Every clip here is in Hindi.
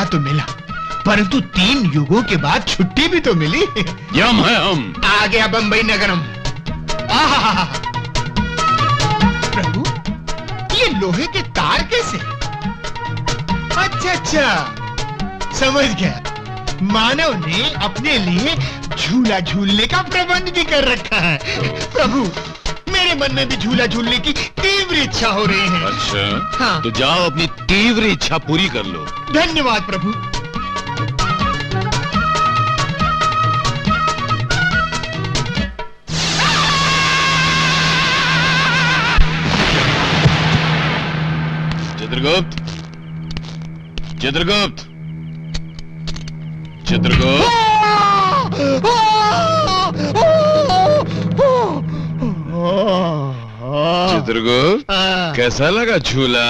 तो मिला, परंतु 3 युगों के बाद छुट्टी भी तो मिली। यम है हम। आ गया बंबई नगरम। आहा, प्रभु ये लोहे के तार कैसे? अच्छा, समझ गया। मानव ने अपने लिए झूला झूलने का प्रबंध भी कर रखा है। प्रभु मेरे मन में भी झूला झूलने की तीव्र इच्छा हो रही है। अच्छा, हाँ। तो जाओ अपनी तीव्र इच्छा पूरी कर लो। धन्यवाद प्रभु। चित्रगुप्त, चित्रगुप्त, चित्रगुप्त। चित्रगुप्त, कैसा लगा झूला?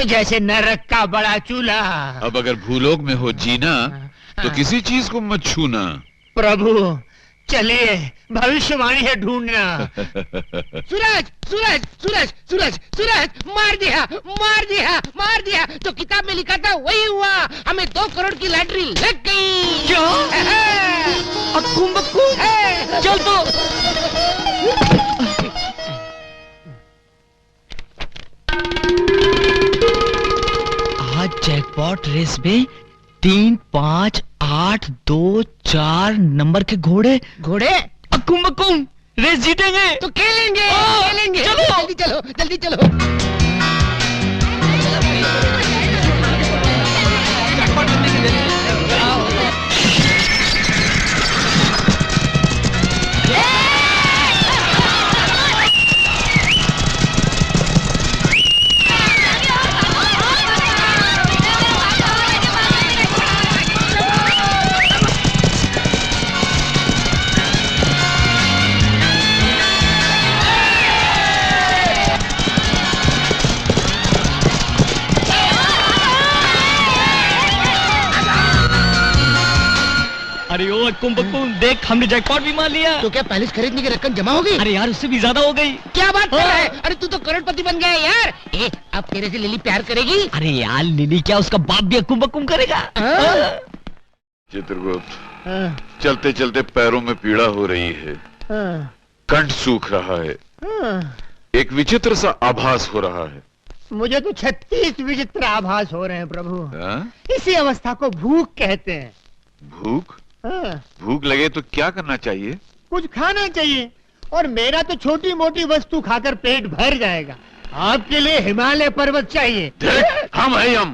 जैसे नरक का बड़ा चूल्हा। अब अगर भूलोक में हो जीना तो किसी चीज को मत छूना। प्रभु चलिए, भविष्यवाणी है ढूंढना। सूरज सूरज सूरज सूरज सूरज, मार दिया मार दिया मार दिया। तो किताब में लिखा था वही हुआ, हमें 2 करोड़ की लॉटरी लग गई। क्या? अक्कू बक्कू, चल तो। आज जैकपॉट रेस में 3, 5, 8, 2, 4 नंबर के घोड़े अक्कुम बक्कुम रेस जीतेंगे। तो खेलेंगे खेलेंगे। चलो जल्दी चलो जल्दी चलो। अरे ओ अक्कुम बक्कुम, देख हमने जैकपॉट भी मार लिया। तो क्या पैलेस खरीदने की रकम जमा हो गई? अरे यार उससे भी ज्यादा हो गई। क्या बात कर रहा है? अरे तू तो करोड़पति बन गया यार। अब तेरे से लिली प्यार करेगी? अरे यार लिली क्या, उसका बाप भी अक्कुम बक्कुम करेगा। चित्रगुप्त, चलते चलते पैरों में पीड़ा हो रही है, कंठ सूख रहा है, एक विचित्र सा आभास हो रहा है। मुझे तो 36 विचित्र आभास हो रहे हैं प्रभु। हाँ? इसी अवस्था को भूख कहते हैं। भूख? भूख लगे तो क्या करना चाहिए? कुछ खाना चाहिए, और मेरा तो छोटी मोटी वस्तु खाकर पेट भर जाएगा। आपके लिए हिमालय पर्वत चाहिए। हम है यम,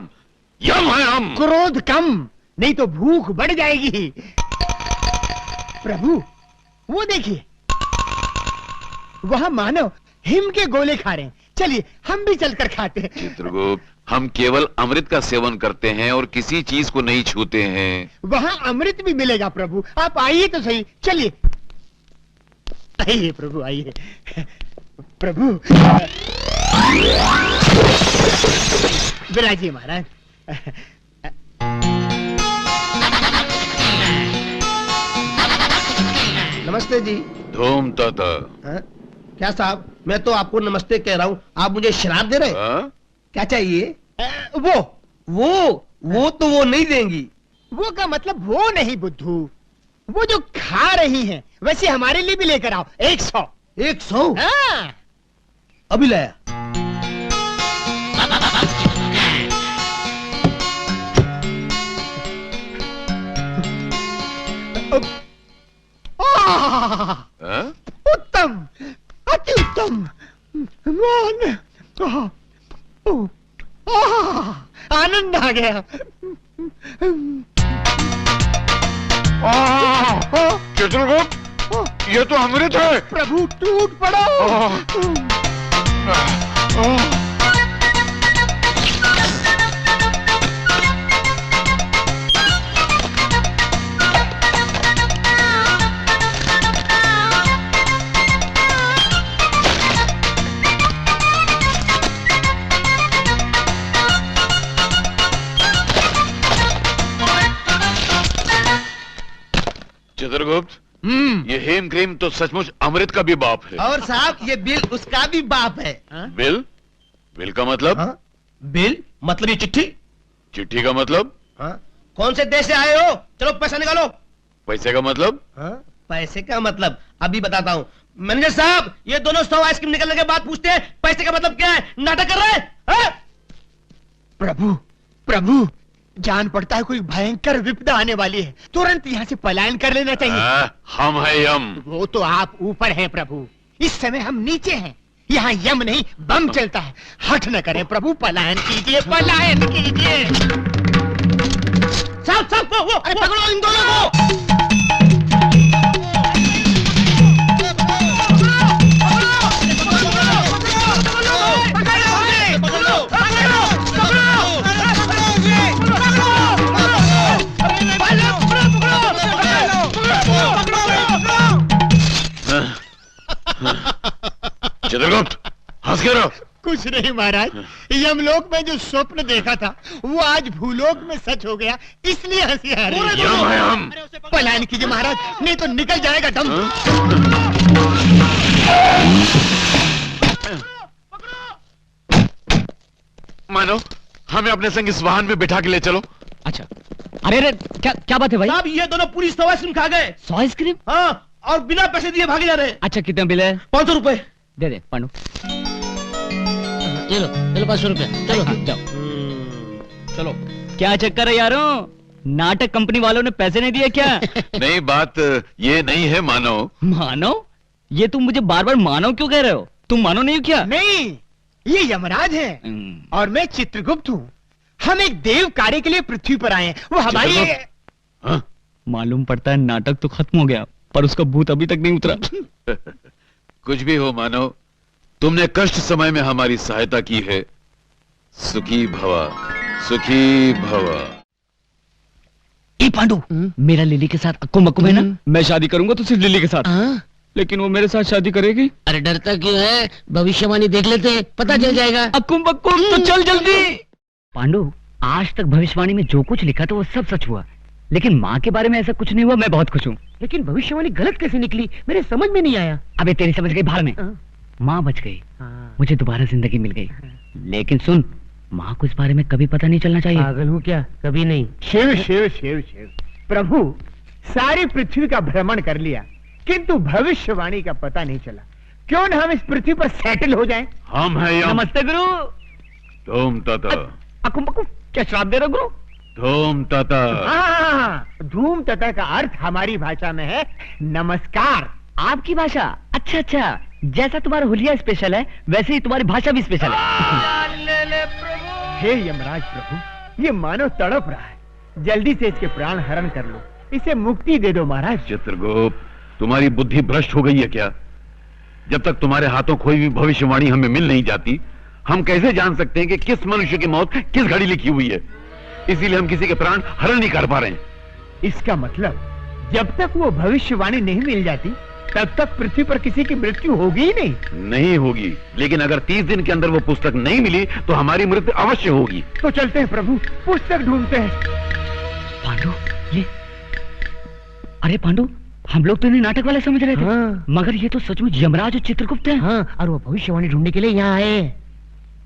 यम है हम। क्रोध कम, नहीं तो भूख बढ़ जाएगी। प्रभु वो देखिए, वहाँ मानव हिम के गोले खा रहे हैं। चलिए हम भी चलकर खाते हैं। चित्रगुप्त, हम केवल अमृत का सेवन करते हैं और किसी चीज को नहीं छूते हैं। वहाँ अमृत भी मिलेगा प्रभु, आप आइए तो सही। चलिए आइए प्रभु आइए। प्रभु विराजिए महाराज। नमस्ते जी। धूम ताता। क्या साहब, मैं तो आपको नमस्ते कह रहा हूँ, आप मुझे शराब दे रहे हैं? क्या चाहिए? वो तो वो नहीं देंगी। वो का मतलब वो नहीं बुद्धू, वो जो खा रही हैं, वैसे हमारे लिए भी लेकर आओ। 100। 100? हाँ। अभी लाया। उत्तम, अति उत्तम। आनंद आ गया। चित्रगुप्त, ये तो अमृत है। प्रभु टूट पड़ो। चित्रगुप्त, ये हेम क्रीम तो सचमुच अमृत का भी बाप है। और साहब ये बिल उसका भी बाप है। बिल? बिल का मतलब? बिल मतलब ये चिट्ठी। चिट्ठी का मतलब? कौन से देश से आए हो? चलो पैसा निकालो। पैसे का मतलब? हाँ? पैसे का मतलब अभी बताता हूँ। मैनेजर साहब, ये दोनों 100 आइसक्रीम निकलने के बाद पूछते हैं पैसे का मतलब क्या है? नाटक कर रहे हैं? हाँ? प्रभु प्रभु, जान पड़ता है कोई भयंकर विपदा आने वाली है, तुरंत यहाँ से पलायन कर लेना चाहिए। हम है यम। वो तो आप ऊपर हैं प्रभु, इस समय हम नीचे हैं। यहाँ यम नहीं बम चलता है। हठ न करें प्रभु, पलायन कीजिए, पलायन कीजिए। साहब साहब, वो पकड़ो इन दोनों को। चित्रगुप्त, हंस के रहो। कुछ नहीं महाराज, यमलोक में जो स्वप्न देखा था वो आज भूलोक में सच हो गया, इसलिए हंसी आ रही है। यम है हम। पलायन कीजिए महाराज, नहीं तो निकल जाएगा दम। मानो, हमें अपने संग इस वाहन में बिठा के ले चलो। अच्छा, अरे क्या बात है भाई? साहब, ये दोनों पूरी 100 आइसक्रीम खा गए। 100 आइसक्रीम? हाँ, और बिना पैसे दिए भागे जा रहे हैं। अच्छा, कितना बिल है? 500 रुपए। दे दे पांडु। ये लो 500 रुपए। चलो जाओ। चलो। क्या चक्कर है यारों? नाटक कंपनी वालों ने पैसे नहीं दिए क्या? नहीं, बात ये नहीं है मानो। मानो? ये तुम मुझे बार बार मानो क्यों कह रहे हो? तुम मानो नहीं हो क्या? नहीं, ये यमराज है और मैं चित्रगुप्त हूँ। हम एक देव कार्य के लिए पृथ्वी पर आए हैं। वो हमारी हाँ? मालूम पड़ता है नाटक तो खत्म हो गया, पर उसका भूत अभी तक नहीं उतरा। कुछ भी हो मानो, तुमने कष्ट समय में हमारी सहायता की है। सुखी भवा, सुखी भवा। ए पांडु, मेरा लिली के साथ अक्कुम बक्कुम है ना? मैं शादी करूंगा तो सिर्फ लिली के साथ। लेकिन वो मेरे साथ शादी करेगी। अरे डरता क्यों है? भविष्यवाणी देख लेते हैं, पता चल जाएगा। अक्कुम बक्कुम, तो चल जल्दी। पांडु, आज तक भविष्यवाणी में जो कुछ लिखा था वो सब सच हुआ, लेकिन माँ के बारे में ऐसा कुछ नहीं हुआ। मैं बहुत खुश हूँ। लेकिन भविष्यवाणी गलत कैसे निकली, मेरे समझ में नहीं आया। अबे तेरी समझ गई भाड़ में। माँ बच गई, मुझे दोबारा जिंदगी मिल गई। लेकिन सुन, माँ को इस बारे में कभी पता नहीं चलना चाहिए। पागल हूँ क्या? कभी नहीं। शिव शिव शिव शिव। प्रभु, सारी पृथ्वी का भ्रमण कर लिया, किंतु भविष्यवाणी का पता नहीं चला। क्यों न हम इस पृथ्वी पर सेटल हो जाएं? हम है यम। नमस्ते गुरु। धूम तता। अकुम बकुम, क्या श्राप दे रहे हो गुरु? धूम तता। हाँ, धूम तथा का अर्थ हमारी भाषा में है नमस्कार। आपकी भाषा? अच्छा अच्छा, जैसा तुम्हारा हुलिया स्पेशल है वैसे ही तुम्हारी भाषा भी स्पेशल है। हे यमराज प्रभु, ये मानव तड़प रहा है, जल्दी से इसके प्राण हरण कर लो, इसे मुक्ति दे दो महाराज। चित्रगुप्त, तुम्हारी बुद्धि भ्रष्ट हो गई है क्या? जब तक तुम्हारे हाथों कोई भी भविष्यवाणी हमें मिल नहीं जाती, हम कैसे जान सकते हैं कि किस मनुष्य की मौत किस घड़ी लिखी हुई है? इसीलिए हम किसी के प्राण हरण नहीं कर पा रहे हैं। इसका मतलब जब तक वो भविष्यवाणी नहीं मिल जाती तब तक पृथ्वी पर किसी की मृत्यु होगी ही नहीं। नहीं होगी, लेकिन अगर 30 दिन के अंदर वो पुस्तक नहीं मिली तो हमारी मृत्यु अवश्य होगी। तो चलते हैं प्रभु, पुस्तक ढूंढते हैं। पांडु, ये अरे पांडु, हम लोग तो इन्हें नाटक वाले समझ रहे थे। हाँ। मगर ये तो सचमुच यमराज और चित्रगुप्त हैं। हाँ, और वो भविष्यवाणी ढूंढने के लिए यहाँ आए।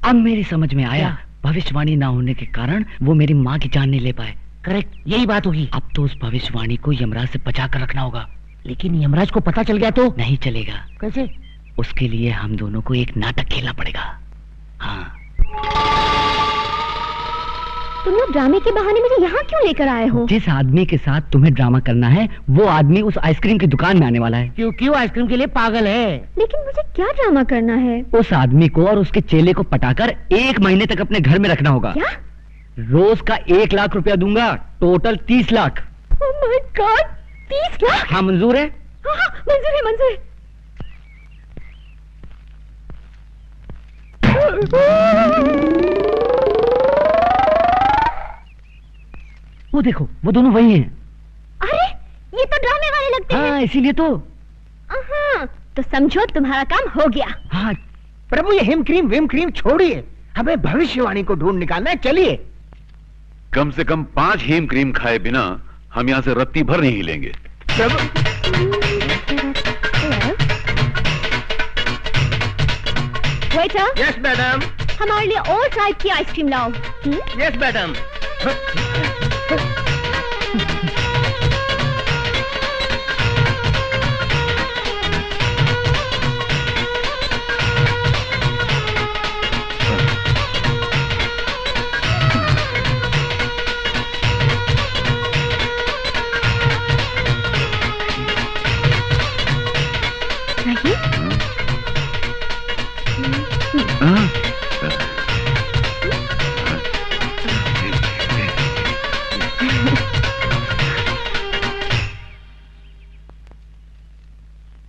अब मेरी समझ में आया, भविष्यवाणी ना होने के कारण वो मेरी माँ की जान नहीं ले पाए। करेक्ट, यही बात होगी। अब तो उस भविष्यवाणी को यमराज से बचा कर रखना होगा। लेकिन यमराज को पता चल गया तो? नहीं चलेगा। कैसे? उसके लिए हम दोनों को एक नाटक खेलना पड़ेगा। हाँ। तुम लोग ड्रामे के बहाने मुझे यहाँ क्यों लेकर आए हो? जिस आदमी के साथ तुम्हें ड्रामा करना है वो आदमी उस आइसक्रीम की दुकान में आने वाला है। क्योंकि वो आइसक्रीम के लिए पागल है। लेकिन मुझे क्या ड्रामा करना है? उस आदमी को और उसके चेले को पटाकर 1 महीने तक अपने घर में रखना होगा। क्या? रोज का 1 लाख रुपया दूंगा, total 30 lakh. Oh my God, 30 lakh? हाँ, मंजूर है? हाँ हाँ, मंजूर है, मंजूर है। वो देखो, वो दोनों वही हैं। अरे, ये तो ड्रामे वाले लगते हैं। हाँ, इसीलिए तो। हाँ, तो समझो तुम्हारा काम हो गया। हाँ। प्रभु, ये हिम क्रीम विम क्रीम छोड़िए, हमें भविष्यवाणी को ढूंढ निकालना है। चलिए। कम से कम 5 हेम क्रीम खाए बिना हम यहाँ से रत्ती भर नहीं हिलेंगे। प्रभु, वेटर, यस मैडम। हमारे लिए और टाइप की आइसक्रीम लाओ। Yes madam.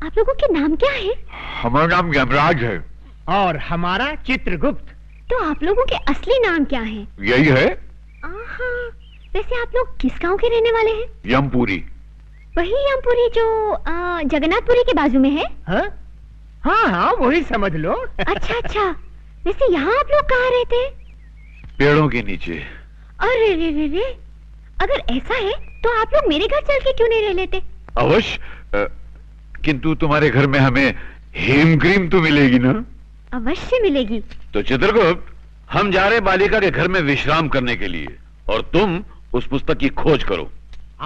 आप लोगों के नाम क्या है? हमारा नाम यमराज है। और हमारा चित्रगुप्त। तो आप लोगों के असली नाम क्या है? यही है, आहा, वैसे आप लोग किस गांव के रहने वाले हैं? यमपुरी। वही यमपुरी जो जगन्नाथपुरी के बाजू में है? हाँ हाँ हाँ, वही समझ लो। अच्छा अच्छा, वैसे यहाँ आप लोग कहाँ रहते हैं? पेड़ों के नीचे। अरे रे रे रे, अगर ऐसा है तो आप लोग मेरे घर चल के क्यों नहीं रह लेते? अवश्य, किंतु तुम्हारे घर में हमें हेम क्रीम तो मिलेगी ना? अवश्य मिलेगी। तो चित्रगुप्त, हम जा रहे बालिका के घर में विश्राम करने के लिए, और तुम उस पुस्तक की खोज करो।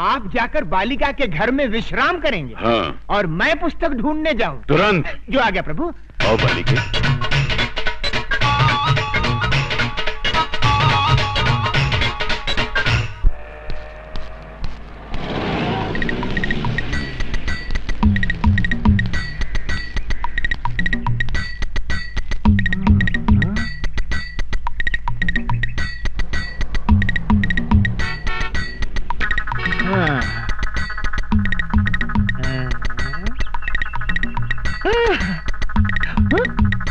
आप जाकर बालिका के घर में विश्राम करेंगे? हाँ। और मैं पुस्तक ढूंढने जाऊं? तुरंत। जो आ गया प्रभु। आओ बालिके।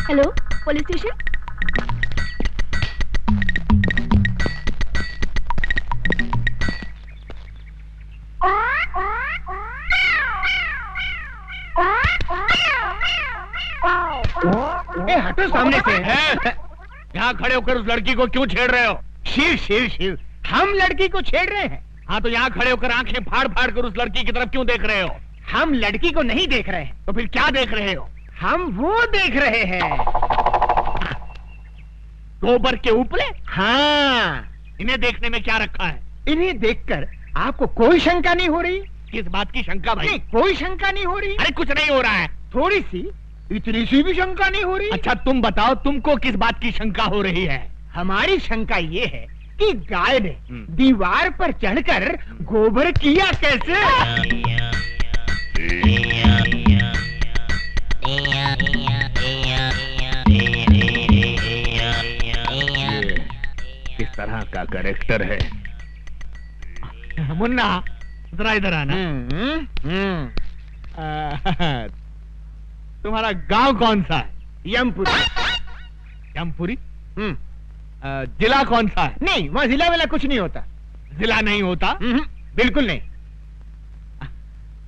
Hello, police station. हटो सामने से। यहाँ खड़े होकर उस लड़की को क्यों छेड़ रहे हो? शिव शिव शिव, हम लड़की को छेड़ रहे हैं? हाँ, तो यहाँ खड़े होकर आंखें फाड़ फाड़ कर उस लड़की की तरफ क्यों देख रहे हो? हम लड़की को नहीं देख रहे हैं। तो फिर क्या देख रहे हो? हम वो देख रहे हैं। गोबर के ऊपर? हाँ। इन्हें देखने में क्या रखा है? इन्हें देखकर आपको कोई शंका नहीं हो रही? किस बात की शंका भाई? नहीं, कोई शंका नहीं हो रही। अरे कुछ नहीं हो रहा है। थोड़ी सी, इतनी सी भी शंका नहीं हो रही। अच्छा तुम बताओ, तुमको किस बात की शंका हो रही है? हमारी शंका ये है कि गाय ने दीवार पर चढ़कर गोबर किया कैसे? किस तरह का कैरेक्टर है? मुन्ना, जरा इधर आना। तुम्हारा गांव कौन सा है? यमपुरी। यमपुरी? जिला कौन सा है? नहीं, वहाँ जिला वाला कुछ नहीं होता। जिला नहीं होता? बिल्कुल नहीं।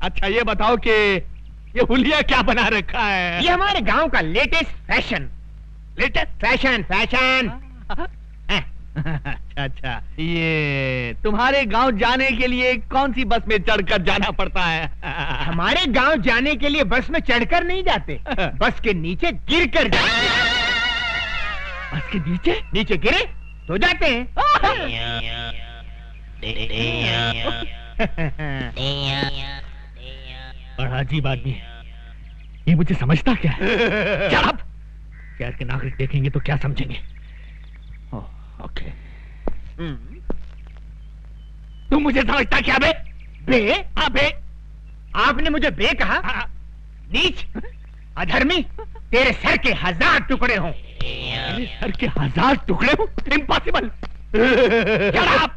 अच्छा ये बताओ कि ये हुलिया क्या बना रखा है? ये हमारे गांव का latest fashion. Latest fashion fashion. अच्छा, ये तुम्हारे गांव जाने के लिए कौन सी बस में चढ़कर जाना पड़ता है? हमारे गांव जाने के लिए बस में चढ़कर नहीं जाते, बस के नीचे गिर कर जाते। बस के नीचे? नीचे गिरे तो जाते हैं। बड़ा अजीब आदमी है ये, मुझे समझता क्या है? Shut up! शहर के नागरिक देखेंगे तो क्या समझेंगे? ओके। तुम मुझे समझता क्या बे? बे? हाँ बे। आपने मुझे बे कहा? नीच, अधर्मी, तेरे सर के 1000 टुकड़े हों। सर के 1000 टुकड़े हों? इम्पॉसिबल। Shut up!